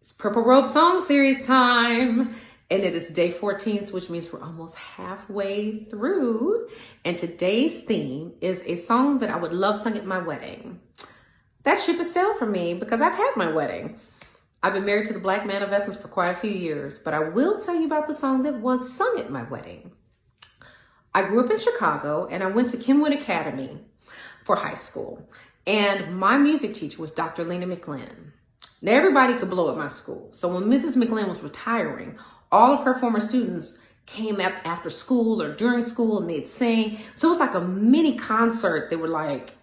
It's Purple Robe Song Series time. And it is day 14, which means we're almost halfway through. And today's theme is a song that I would love sung at my wedding. That ship has sailed for me because I've had my wedding. I've been married to the Black man of Essence for quite a few years, but I will tell you about the song that was sung at my wedding. I grew up in Chicago and I went to Kenwood Academy for high school. And my music teacher was Dr. Lena McLean. Now everybody could blow at my school. So when Mrs. McLean was retiring, all of her former students came up after school or during school and they'd sing. So it was like a mini concert. They were like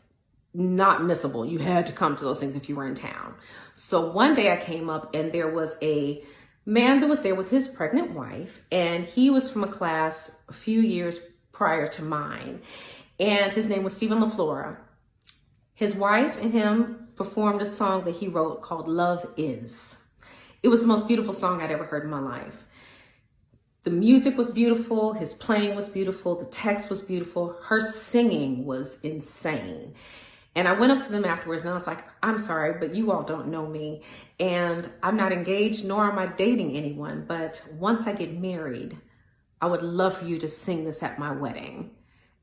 not missable. You had to come to those things if you were in town. So one day I came up and there was a man that was there with his pregnant wife, and he was from a class a few years prior to mine. And his name was Stephen LaFlora. His wife and him performed a song that he wrote called Love Is. It was the most beautiful song I'd ever heard in my life. The music was beautiful, his playing was beautiful, the text was beautiful, her singing was insane. And I went up to them afterwards and I was like, I'm sorry, but you all don't know me. And I'm not engaged, nor am I dating anyone. But once I get married, I would love for you to sing this at my wedding.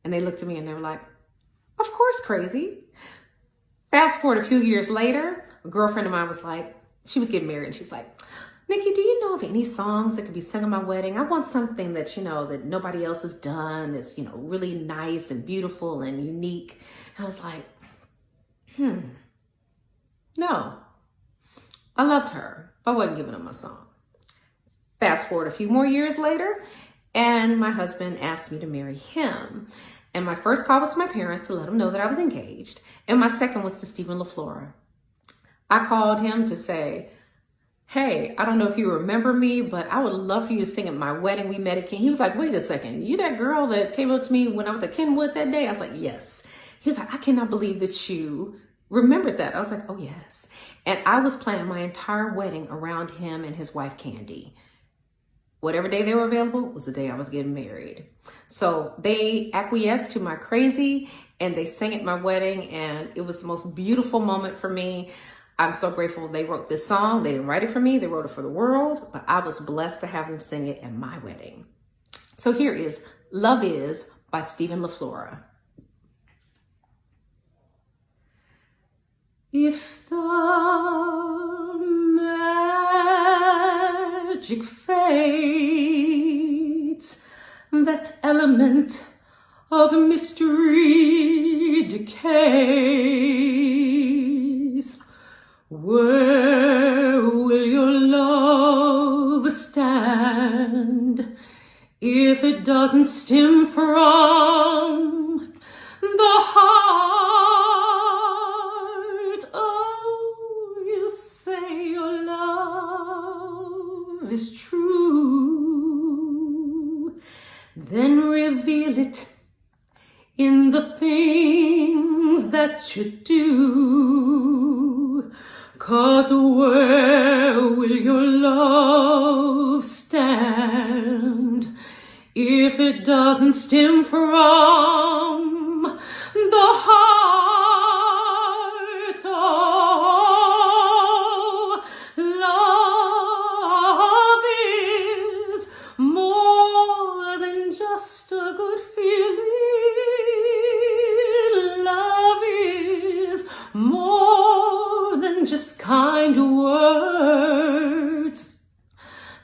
And they looked at me and they were like, of course, crazy. Fast forward a few years later, a girlfriend of mine was like, she was getting married and she's like, Nikki, do you know of any songs that could be sung at my wedding? I want something that, that nobody else has done, that's, really nice and beautiful and unique. And I was like, no. I loved her, but I wasn't giving her my song. Fast forward a few more years later, and my husband asked me to marry him. And my first call was to my parents to let them know that I was engaged. And my second was to Stephen LaFlora. I called him to say, hey, I don't know if you remember me, but I would love for you to sing at my wedding. We met at Ken. He was like, wait a second, you that girl that came up to me when I was at Kenwood that day? I was like, yes. He was like, I cannot believe that you remembered that. I was like, oh yes. And I was planning my entire wedding around him and his wife, Candy. Whatever day they were available was the day I was getting married. So they acquiesced to my crazy and they sang at my wedding, and it was the most beautiful moment for me. I'm so grateful they wrote this song. They didn't write it for me, they wrote it for the world, but I was blessed to have them sing it at my wedding. So here is Love Is by Stephen LaFlora. If the magic fades, that element of mystery decays, where will your love stand if it doesn't stem from the heart? Oh, you say your love is true, then reveal it in the things that you do. 'Cause where will your love stand if it doesn't stem from the heart? Oh, love is more than just a good feeling. Love is more than just kind words.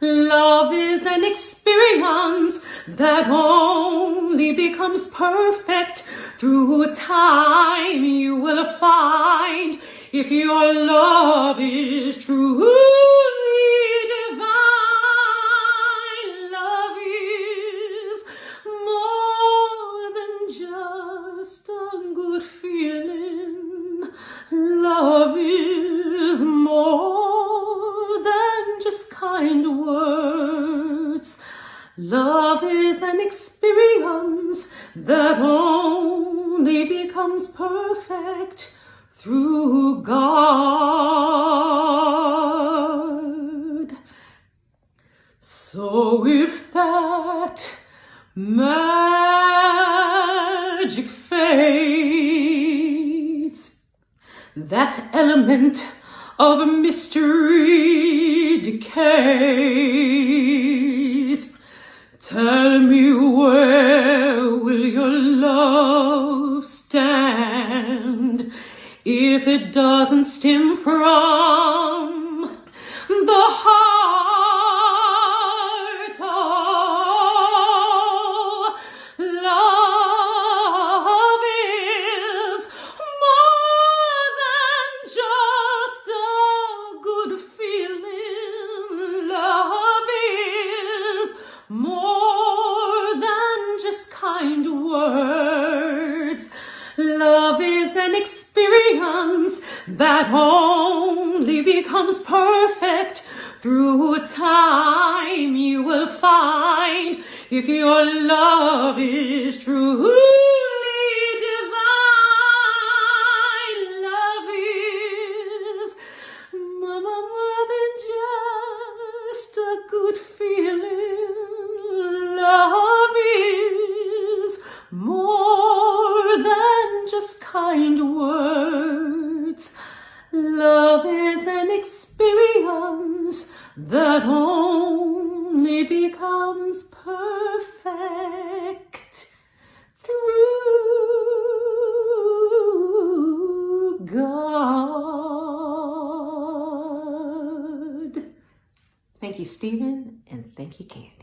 Love is an experience that only becomes perfect through time. You will find if your love is truly divine. Love is more than just a good feeling. Love is more than just kind words. Love is an experience that only becomes perfect through God. So if that magic fades, that element of mystery decays. Tell me, where will your love stand if it doesn't stem from the heart? Oh, love is more than just a good feeling. Love is more than just kind words. Love is an experience that only becomes perfect through time. You will find if your love is truly divine. Love is more than just a good feeling. Love is more than just kind words. Love is an experience that only becomes perfect through God. Thank you, Stephen, and thank you, Candy.